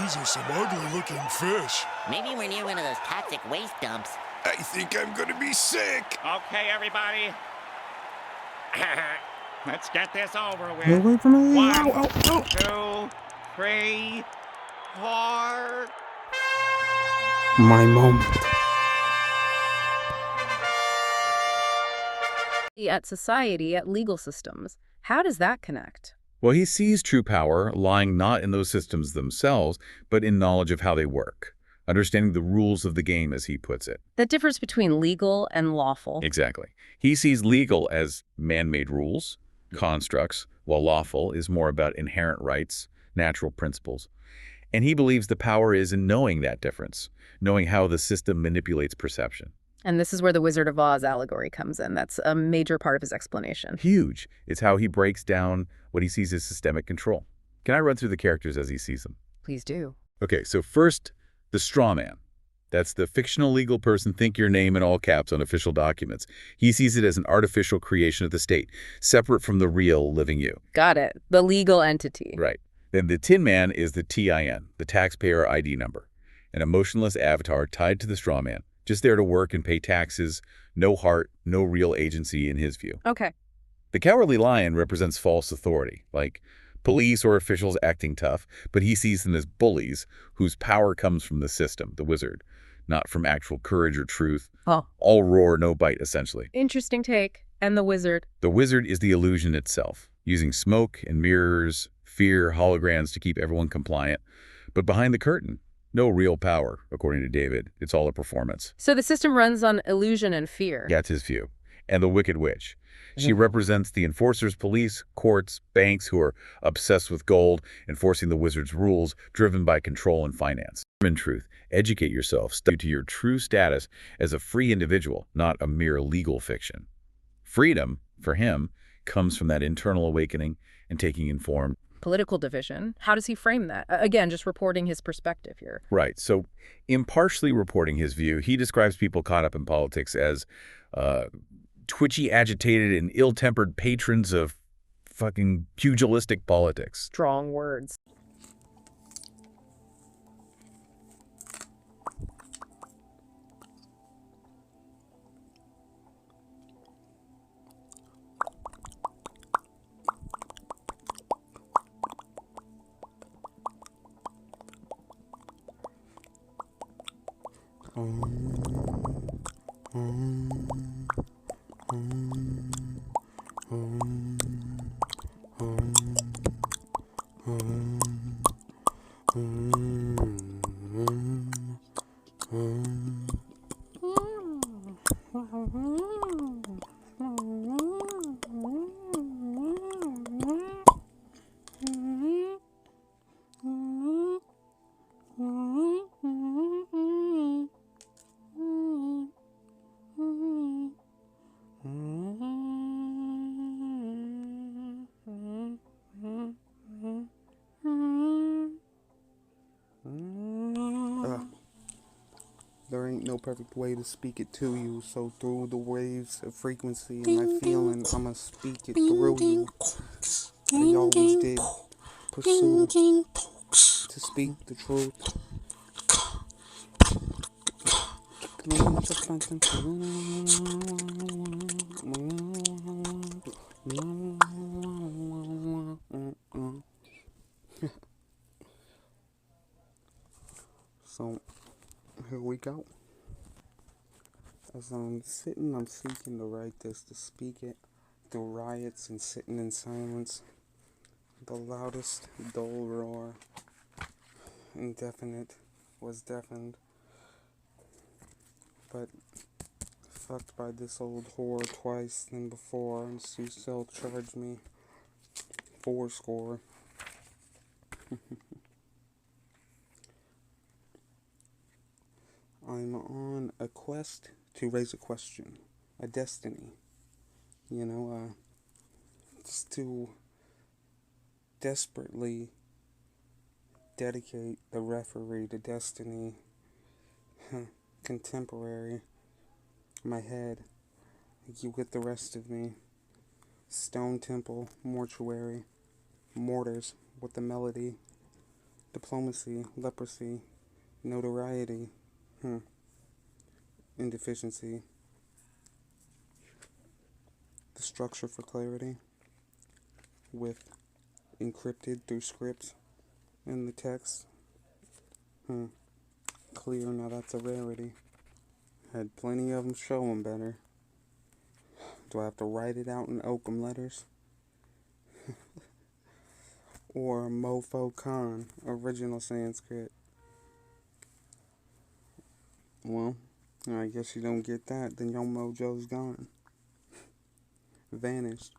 These are some ugly-looking fish. Maybe we're near one of those toxic waste dumps. I think I'm gonna be sick. Okay, everybody. Let's get this over with. Get away from me! 1, Ow, ow, ow. 2, 3, 4. My moment. At society, at legal systems. How does that connect? Well, he sees true power lying not in those systems themselves, but in knowledge of how they work, understanding the rules of the game, as he puts it. That differs between legal and lawful. Exactly. He sees legal as man-made rules, constructs, while lawful is more about inherent rights, natural principles. And he believes the power is in knowing that difference, knowing how the system manipulates perception. And this is where the Wizard of Oz allegory comes in. That's a major part of his explanation. Huge. It's how he breaks down what he sees as systemic control. Can I run through the characters as he sees them? Please do. Okay, so first, the straw man. That's the fictional legal person, think your name in all caps on official documents. He sees it as an artificial creation of the state, separate from the real living you. Got it. The legal entity. Right. Then the Tin Man is the TIN, the taxpayer ID number, an emotionless avatar tied to the straw man, just there to work and pay taxes, no heart, no real agency in his view. Okay. The Cowardly Lion represents false authority, like police or officials acting tough, but he sees them as bullies whose power comes from the system, the wizard, not from actual courage or truth. Oh. All roar, no bite, essentially. Interesting take. And the wizard. The wizard is the illusion itself, using smoke and mirrors, fear, holograms to keep everyone compliant. But behind the curtain, no real power, according to David. It's all a performance. So the system runs on illusion and fear. That's his view. And the Wicked Witch. She represents the enforcers, police, courts, banks who are obsessed with gold, enforcing the wizard's rules, driven by control and finance. In truth, educate yourself, study to your true status as a free individual, not a mere legal fiction. Freedom, for him, comes from that internal awakening and taking informed. Political division. How does he frame that? Again, just reporting his perspective here. Right. So impartially reporting his view, he describes people caught up in politics as twitchy, agitated, and ill-tempered patrons of fucking pugilistic politics. Strong words. There ain't no perfect way to speak it to you, so through the waves of frequency and my feeling, I'ma speak it through you. I always did pursue to speak the truth. So, here we go. As I'm sitting, I'm seeking to write this, to speak it through riots and sitting in silence. The loudest dull roar, indefinite, was deafened. But fucked by this old whore twice than before, and she still charged me 4 score. I'm on a quest to raise a question, a destiny, just to desperately dedicate the referee to destiny, contemporary, my head, you get the rest of me, stone temple, mortuary, mortars with the melody, Diplomacy, leprosy, notoriety, indeficiency. The structure for clarity, with encrypted through scripts in the text. Clear, now that's a rarity. Had plenty of them show 'em better. Do I have to write it out in oakum letters? Or Mofo Khan, original Sanskrit? Well, I guess you don't get that, then your mojo's gone. Vanished.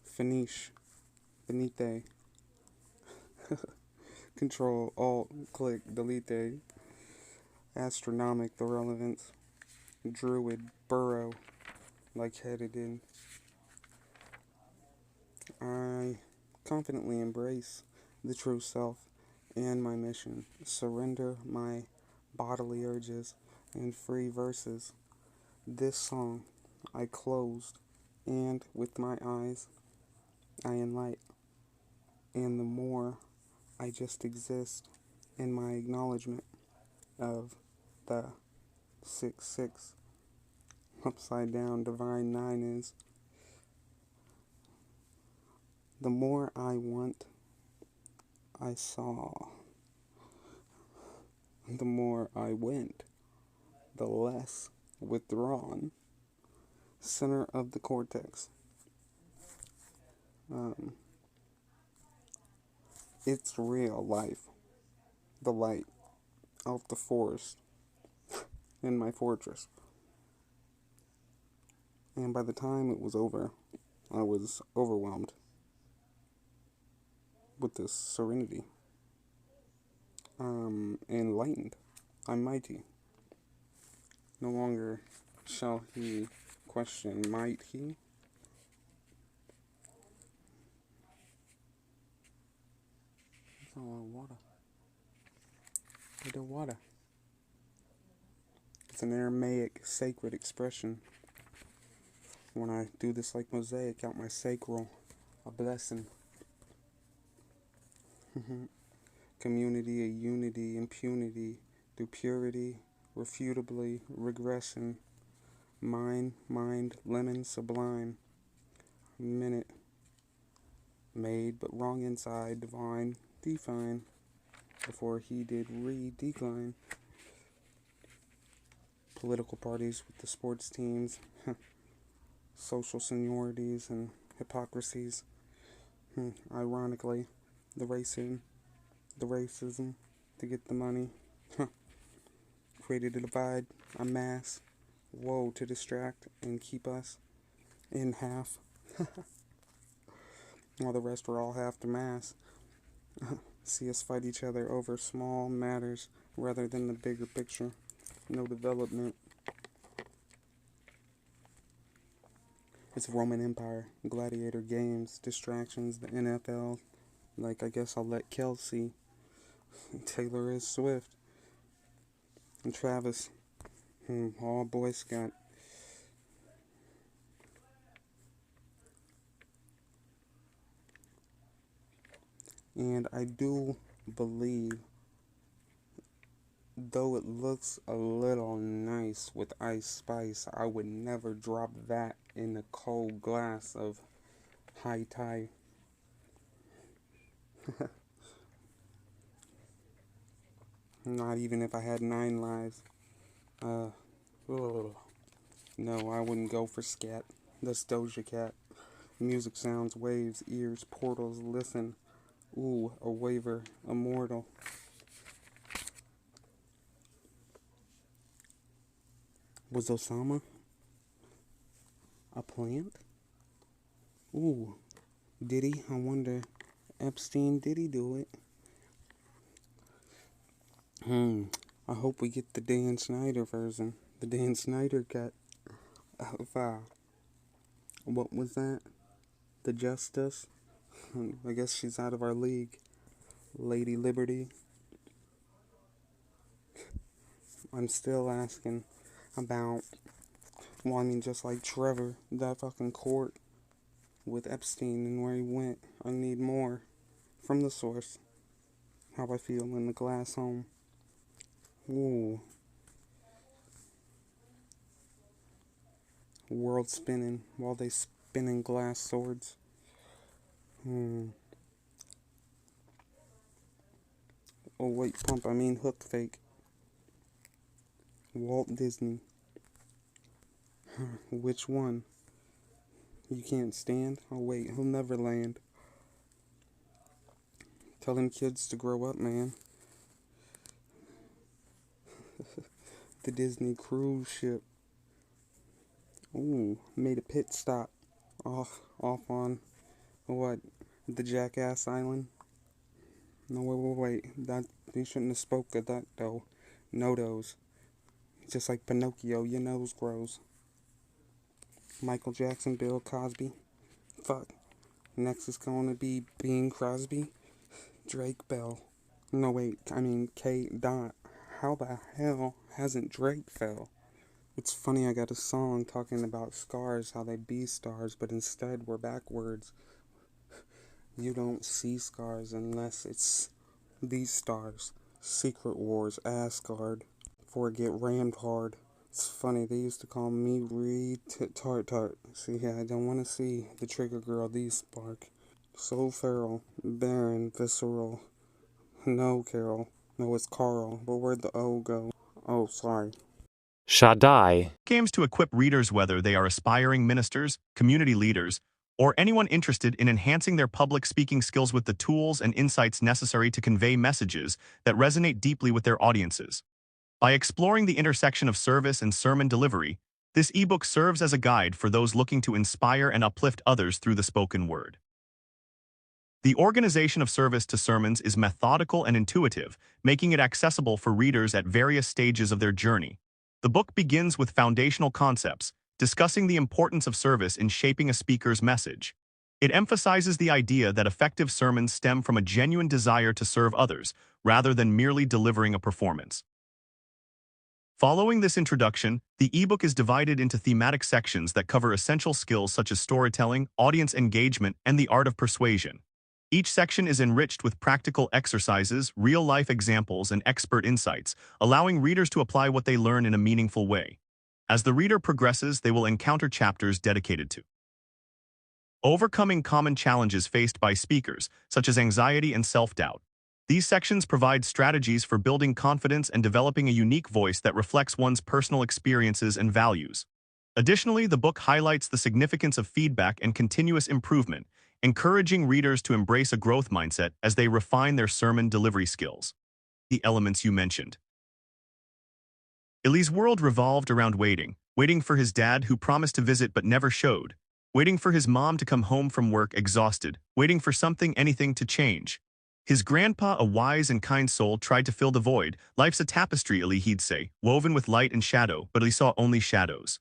Finish. Benite. Control, Alt, click, delete. Astronomic, the relevance. Druid, burrow, like headed in. I confidently embrace the true self and my mission. Surrender my bodily urges and free verses. This song I closed, and with my eyes I enlight. And the more I just exist in my acknowledgement of the 6-6 upside down divine 9 is, the more I want, I saw. The more I went, the less withdrawn. Center of the cortex. It's real life. The light of the forest in my fortress. And by the time it was over, I was overwhelmed with this serenity. Enlightened. I'm mighty. No longer shall he question, might he? It's a lot of water. Little water. It's an Aramaic sacred expression. When I do this like mosaic out my sacral, a blessing. Community, a unity, impunity, through purity, refutably, regression, mind, lemon, sublime, minute, made but wrong inside, divine, define, before he did decline. Political parties with the sports teams, social seniorities and hypocrisies, ironically, the racism to get the money, created a divide, a mass, woe to distract and keep us in half, while the rest were all half the mass. See us fight each other over small matters rather than the bigger picture. No development. It's Roman Empire, gladiator games, distractions, the NFL. Like, I guess I'll let Kelsey. Taylor is Swift. And Travis. All Boy Scout. And I do believe, though it looks a little nice with Ice Spice, I would never drop that in a cold glass of High Tide. Not even if I had 9 lives. No, I wouldn't go for scat. That's Doja Cat. Music sounds, waves, ears, portals, listen. Ooh, a waver, immortal. Was Osama a plant? Ooh, did he? I wonder. Epstein, did he do it? I hope we get the Dan Snyder version. The Dan Snyder cut of, what was that? The Justice? I guess she's out of our league. Lady Liberty. I'm still asking about, well, I mean, just like Trevor, that fucking court with Epstein and where he went. I need more from the source. how I feel in the glass home. Ooh. World spinning while they spinning glass swords. Oh wait, pump, I mean hook fake. Walt Disney. Which one? You can't stand? Oh wait, he'll never land. Tell them kids to grow up, man. The Disney cruise ship. Ooh, made a pit stop. Off on, what, the Jackass Island? No, wait. That, you shouldn't have spoke of that, though. No dose. Just like Pinocchio, your nose grows. Michael Jackson, Bill Cosby. Fuck. Next is going to be Bing Crosby. Drake Bell. No, wait, I mean K. Dot. How the hell hasn't Drake fell? It's funny, I got a song talking about scars, how they be stars, but instead we're backwards. You don't see scars unless it's these stars. Secret Wars, Asgard. Before it get rammed hard. It's funny, they used to call me Tart. See, I don't want to see the trigger girl these spark. So feral, barren, visceral. No, Carol. No, it's Carl. But where'd the O go? Oh, sorry. Shaddai. Aims to equip readers whether they are aspiring ministers, community leaders, or anyone interested in enhancing their public speaking skills with the tools and insights necessary to convey messages that resonate deeply with their audiences. By exploring the intersection of service and sermon delivery, this ebook serves as a guide for those looking to inspire and uplift others through the spoken word. The organization of service to sermons is methodical and intuitive, making it accessible for readers at various stages of their journey. The book begins with foundational concepts, discussing the importance of service in shaping a speaker's message. It emphasizes the idea that effective sermons stem from a genuine desire to serve others, rather than merely delivering a performance. Following this introduction, the ebook is divided into thematic sections that cover essential skills such as storytelling, audience engagement, and the art of persuasion. Each section is enriched with practical exercises, real-life examples, and expert insights, allowing readers to apply what they learn in a meaningful way. As the reader progresses, they will encounter chapters dedicated to overcoming common challenges faced by speakers, such as anxiety and self-doubt. These sections provide strategies for building confidence and developing a unique voice that reflects one's personal experiences and values. Additionally, the book highlights the significance of feedback and continuous improvement, encouraging readers to embrace a growth mindset as they refine their sermon delivery skills. The elements you mentioned. Ellie's world revolved around waiting for his dad who promised to visit but never showed, waiting for his mom to come home from work exhausted, waiting for anything to change. His grandpa, a wise and kind soul, tried to fill the void. Life's a tapestry, Ellie, he'd say, woven with light and shadow, but Ellie saw only shadows.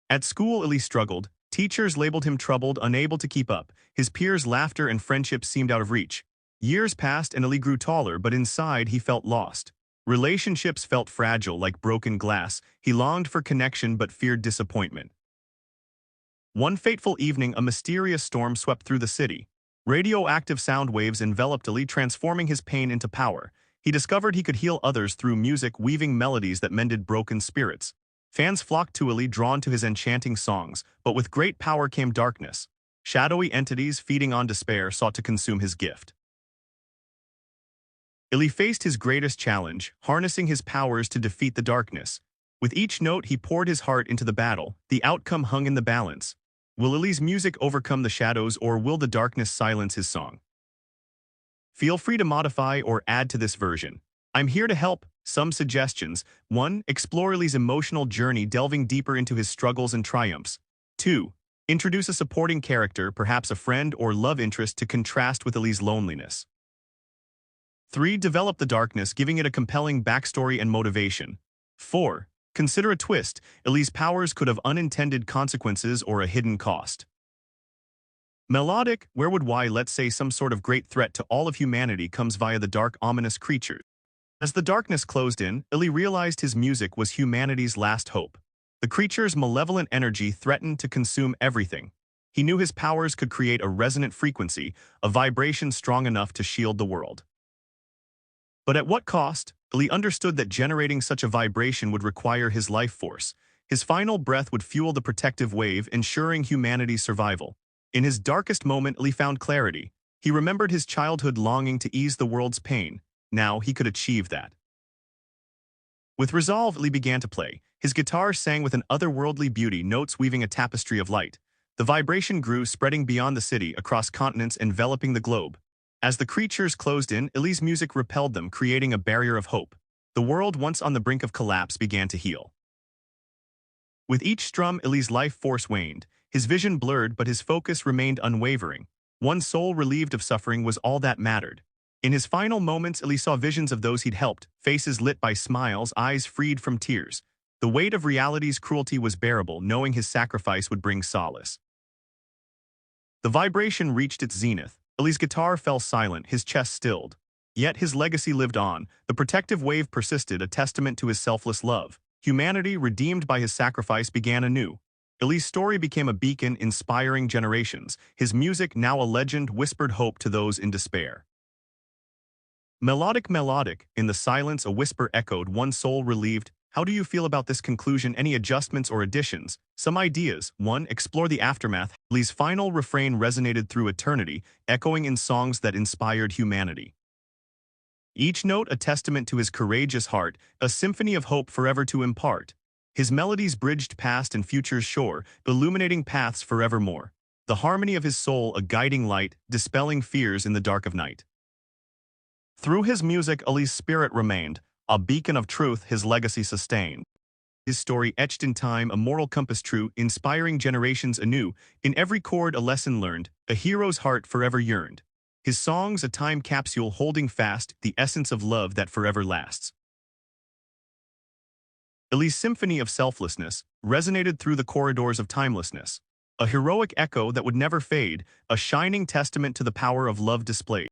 At school, Ellie struggled. Teachers labeled him troubled, unable to keep up. His peers' laughter and friendship seemed out of reach. Years passed and Ellie grew taller, but inside he felt lost. Relationships felt fragile, like broken glass. He longed for connection but feared disappointment. One fateful evening, a mysterious storm swept through the city. Radioactive sound waves enveloped Ellie, transforming his pain into power. He discovered he could heal others through music, weaving melodies that mended broken spirits. Fans flocked to Ellie, drawn to his enchanting songs, but with great power came darkness. Shadowy entities feeding on despair sought to consume his gift. Ellie faced his greatest challenge, harnessing his powers to defeat the darkness. With each note, he poured his heart into the battle. The outcome hung in the balance. Will Ellie's music overcome the shadows, or will the darkness silence his song? Feel free to modify or add to this version. I'm here to help. Some suggestions. 1. Explore Ellie's emotional journey, delving deeper into his struggles and triumphs. 2. Introduce a supporting character, perhaps a friend or love interest, to contrast with Ellie's loneliness. 3. Develop the darkness, giving it a compelling backstory and motivation. 4. Consider a twist. Ellie's powers could have unintended consequences or a hidden cost. Melodic, where would let's say some sort of great threat to all of humanity comes via the dark, ominous creatures. As the darkness closed in, Ellie realized his music was humanity's last hope. The creature's malevolent energy threatened to consume everything. He knew his powers could create a resonant frequency, a vibration strong enough to shield the world. But at what cost? Lee understood that generating such a vibration would require his life force. His final breath would fuel the protective wave, ensuring humanity's survival. In his darkest moment, Lee found clarity. He remembered his childhood longing to ease the world's pain. Now he could achieve that. With resolve, Lee began to play. His guitar sang with an otherworldly beauty, notes weaving a tapestry of light. The vibration grew, spreading beyond the city, across continents, enveloping the globe. As the creatures closed in, Ellie's music repelled them, creating a barrier of hope. The world, once on the brink of collapse, began to heal. With each strum, Ellie's life force waned. His vision blurred, but his focus remained unwavering. One soul relieved of suffering was all that mattered. In his final moments, Ellie saw visions of those he'd helped, faces lit by smiles, eyes freed from tears. The weight of reality's cruelty was bearable, knowing his sacrifice would bring solace. The vibration reached its zenith. Ellie's guitar fell silent, his chest stilled. Yet his legacy lived on. The protective wave persisted, a testament to his selfless love. Humanity, redeemed by his sacrifice, began anew. Ellie's story became a beacon, inspiring generations. His music, now a legend, whispered hope to those in despair. Melodic, in the silence a whisper echoed, one soul relieved. How do you feel about this conclusion? Any adjustments or additions? Some ideas. 1. Explore the aftermath. Lee's final refrain resonated through eternity, echoing in songs that inspired humanity. Each note a testament to his courageous heart, a symphony of hope forever to impart. His melodies bridged past and future's shore, illuminating paths forevermore. The harmony of his soul a guiding light, dispelling fears in the dark of night. Through his music, Ali's spirit remained, a beacon of truth his legacy sustained. His story etched in time, a moral compass true, inspiring generations anew. In every chord a lesson learned, a hero's heart forever yearned. His songs a time capsule holding fast the essence of love that forever lasts. Ali's symphony of selflessness resonated through the corridors of timelessness. A heroic echo that would never fade, a shining testament to the power of love displayed.